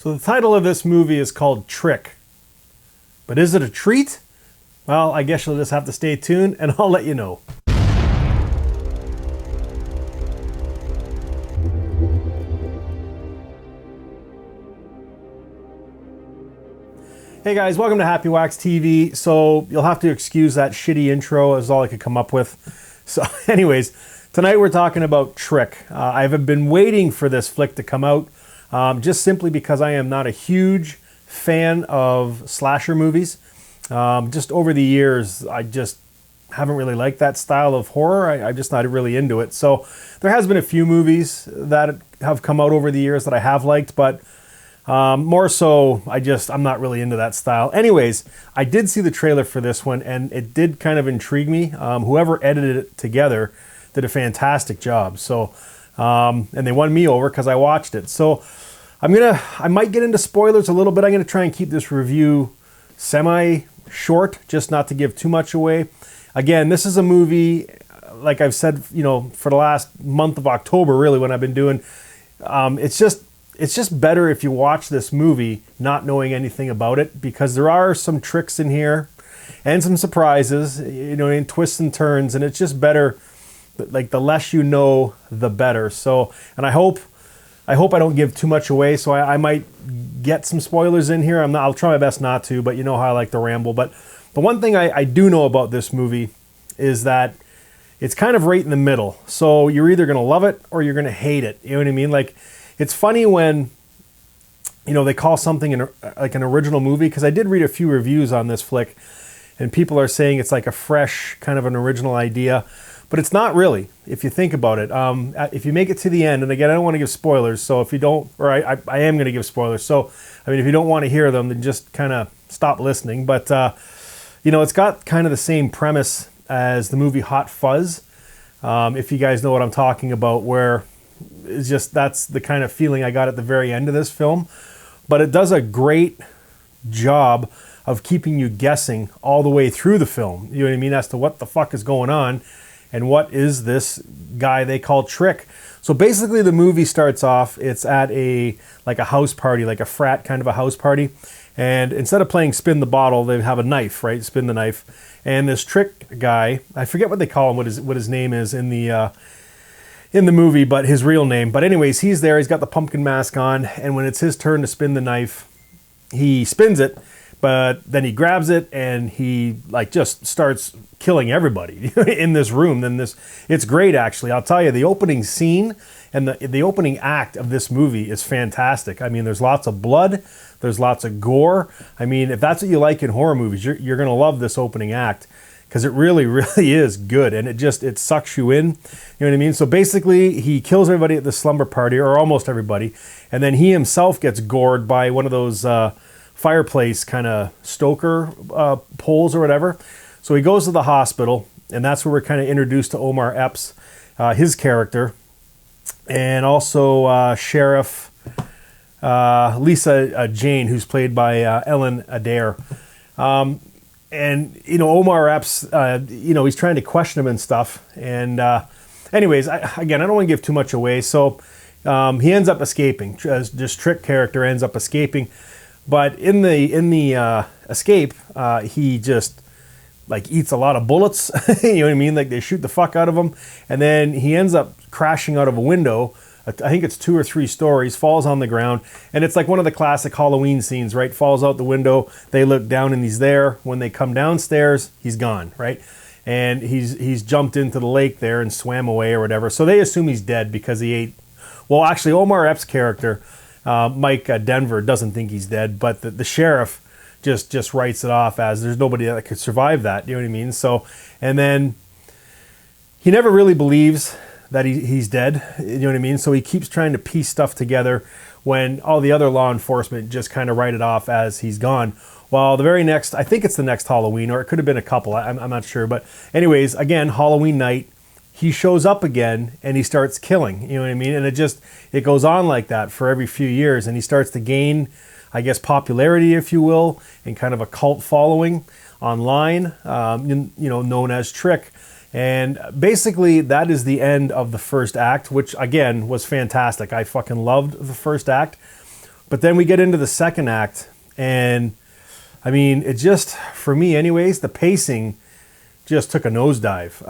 So the title of this movie is called Trick. But is it a treat? Well, I guess you'll just have to stay tuned and I'll let you know. Hey guys, welcome to Happywax TV. So you'll have to excuse that shitty intro, is all I could come up with. So anyways, tonight we're talking about Trick. I've been waiting for this flick to come out, just simply because I am not a huge fan of slasher movies. Just over the years, I just haven't really liked that style of horror. I'm just not really into it. So there has been a few movies that have come out over the years that I have liked, but more so, I'm not really into that style. Anyways, I did see the trailer for this one, and it did kind of intrigue me. Whoever edited it together did a fantastic job. So, and they won me over because I watched it. So I might get into spoilers a little bit. I'm gonna try and keep this review semi-short, just not to give too much away. Again, this is a movie, like I've said, for the last month of October, really, when I've been doing, it's just better if you watch this movie not knowing anything about it, because there are some tricks in here and some surprises, and twists and turns, and it's just better, like the less you know, the better. So, and I hope I don't give too much away, so I might get some spoilers in here. I'll try my best not to, but you know how I like to ramble. But the one thing I do know about this movie is that it's kind of right in the middle. So you're either going to love it or you're going to hate it. You know what I mean? Like, it's funny when, they call something like an original movie, because I did read a few reviews on this flick, and people are saying it's like a fresh kind of an original idea. But it's not really, if you think about it. If you make it to the end, and again, I don't want to give spoilers, so if you don't, or I am going to give spoilers, so, if you don't want to hear them, then just kind of stop listening. But, it's got kind of the same premise as the movie Hot Fuzz, if you guys know what I'm talking about, where it's just, that's the kind of feeling I got at the very end of this film. But it does a great job of keeping you guessing all the way through the film, you know what I mean, as to what the fuck is going on. And what is this guy they call Trick? So basically the movie starts off, it's at a house party, like a frat kind of a house party. And instead of playing spin the bottle, they have a knife, right? Spin the knife. And this Trick guy, I forget what they call him, what his name is in the movie, but his real name. But anyways, he's there, he's got the pumpkin mask on. And when it's his turn to spin the knife, he spins it. But then he grabs it and he just starts killing everybody in this room. It's great, actually. I'll tell you, the opening scene and the opening act of this movie is fantastic. I mean, there's lots of blood, there's lots of gore. I mean, if that's what you like in horror movies, you're gonna love this opening act, because it really, really is good, and it sucks you in. You know what I mean? So basically, he kills everybody at the slumber party, or almost everybody, and then he himself gets gored by one of those fireplace kind of stoker poles or whatever. So he goes to the hospital, and that's where we're kind of introduced to Omar Epps, his character, and also Sheriff Lisa Jane, who's played by Ellen Adair. And, Omar Epps, he's trying to question him and stuff. And anyways, I don't want to give too much away. So he ends up escaping. This Trick character ends up escaping. But in the escape, he just eats a lot of bullets. You know what I mean? Like, they shoot the fuck out of him, and then he ends up crashing out of a window. I think it's 2 or 3 stories. Falls on the ground, and it's like one of the classic Halloween scenes, right? Falls out the window. They look down, and he's there. When they come downstairs, he's gone, right? And he's jumped into the lake there and swam away or whatever. So they assume he's dead because he ate. Well, actually, Omar Epps' character, Mike Denver, doesn't think he's dead, but the sheriff just writes it off as there's nobody that could survive that. You know what I mean? So, and then he never really believes that he's dead. You know what I mean? So he keeps trying to piece stuff together when all the other law enforcement just kind of write it off as he's gone. Well, the very next, I think it's the next Halloween, or it could have been a couple. I'm not sure. But anyways, again, Halloween night, he shows up again and he starts killing, you know what I mean? And it goes on like that for every few years, and he starts to gain, I guess, popularity, if you will, and kind of a cult following online, known as Trick. And basically that is the end of the first act, which again was fantastic. I fucking loved the first act. But then we get into the second act, and I mean, it just, for me anyways, the pacing just took a nosedive.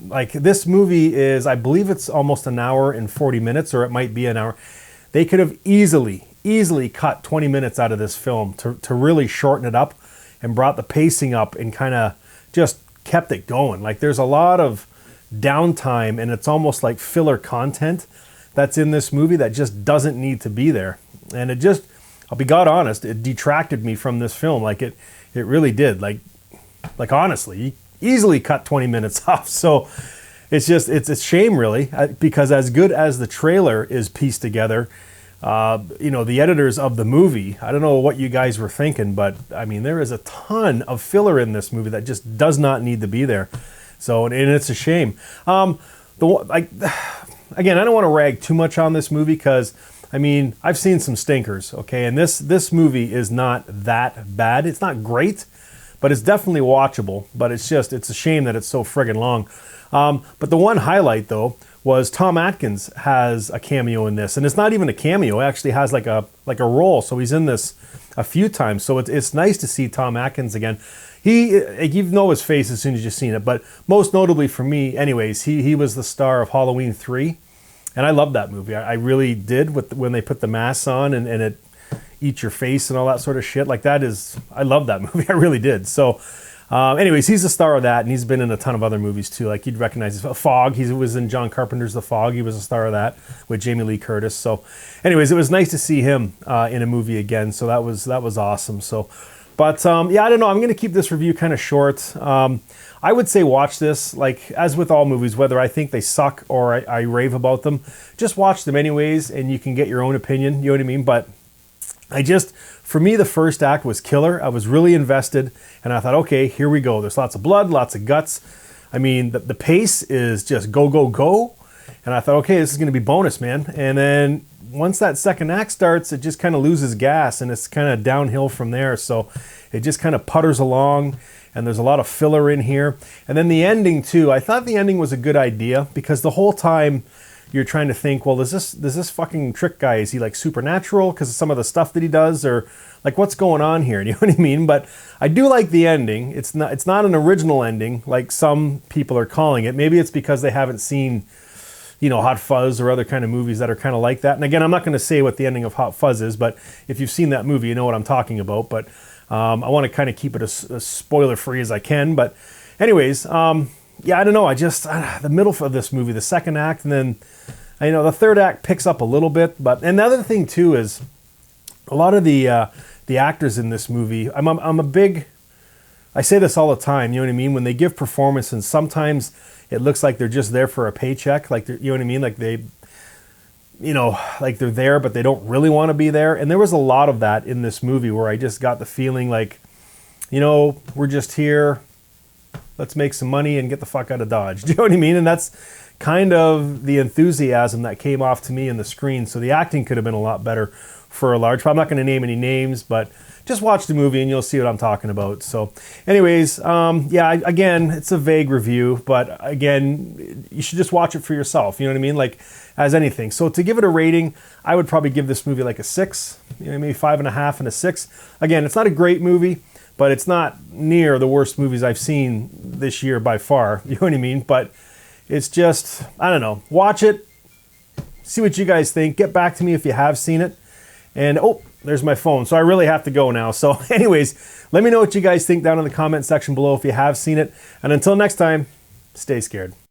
Like this movie is, I believe it's almost an hour and 40 minutes, or it might be an hour. They could have easily cut 20 minutes out of this film to really shorten it up and brought the pacing up and kind of just kept it going. Like there's a lot of downtime, and it's almost like filler content that's in this movie that just doesn't need to be there. And it just, I'll be God honest, it detracted me from this film. Like it really did. Like honestly, you easily cut 20 minutes off. So it's just, it's a shame really, because as good as the trailer is pieced together, you know, the editors of the movie, I don't know what you guys were thinking, but I mean, there is a ton of filler in this movie that just does not need to be there. So, and it's a shame. Again, I don't want to rag too much on this movie because, I mean, I've seen some stinkers, okay? And this movie is not that bad. It's not great, but it's definitely watchable. But it's a shame that it's so friggin' long. But the one highlight, though, was Tom Atkins has a cameo in this. And it's not even a cameo. It actually has like a role. So he's in this a few times. So it's nice to see Tom Atkins again. You know his face as soon as you've seen it, but most notably for me, anyways, he was the star of Halloween 3, and I loved that movie. I really did, when they put the masks on and it eats your face and all that sort of shit. Like I love that movie. I really did. So, anyways, he's the star of that, and he's been in a ton of other movies too. Like you'd recognize Fog. He was in John Carpenter's The Fog. He was a star of that with Jamie Lee Curtis. So, anyways, it was nice to see him in a movie again. So that was awesome. So. But yeah, I don't know. I'm going to keep this review kind of short. I would say watch this, like as with all movies, whether I think they suck or I rave about them, just watch them anyways, and you can get your own opinion. You know what I mean? But for me, the first act was killer. I was really invested, and I thought, okay, here we go. There's lots of blood, lots of guts. I mean, the pace is just go, go, go. And I thought, okay, this is going to be bonus, man. And then once that second act starts, it just kind of loses gas, and it's kind of downhill from there. So it just kind of putters along, and there's a lot of filler in here. And then the ending too, I thought the ending was a good idea, because the whole time you're trying to think, well, does this fucking trick guy, is he like supernatural because of some of the stuff that he does, or like what's going on here? You know what I mean? But I do like the ending. It's not an original ending like some people are calling it. Maybe it's because they haven't seen, you know, Hot Fuzz or other kind of movies that are kind of like that. And again, I'm not going to say what the ending of Hot Fuzz is, but if you've seen that movie, you know what I'm talking about. But I want to kind of keep it as spoiler free as I can. But anyways, yeah, I don't know. The middle of this movie, the second act, and then, you know, the third act picks up a little bit. But another thing too is a lot of the actors in this movie. I say this all the time. You know what I mean? When they give performance, and sometimes it looks like they're just there for a paycheck. Like you know what I mean? Like they, you know, like they're there, but they don't really want to be there. And there was a lot of that in this movie where I just got the feeling like, you know, we're just here. Let's make some money and get the fuck out of Dodge. Do you know what I mean? And that's kind of the enthusiasm that came off to me in the screen. So the acting could have been a lot better for a large part. I'm not going to name any names, but just watch the movie and you'll see what I'm talking about. So anyways, yeah, again, it's a vague review, but again, you should just watch it for yourself. You know what I mean? Like as anything. So to give it a rating, I would probably give this movie like a 6, you know, maybe 5.5 and a 6. Again, it's not a great movie, but it's not near the worst movies I've seen this year by far. You know what I mean? But it's just, I don't know. Watch it. See what you guys think. Get back to me if you have seen it. And, oh, there's my phone. So I really have to go now. So anyways, let me know what you guys think down in the comment section below if you have seen it. And until next time, stay scared.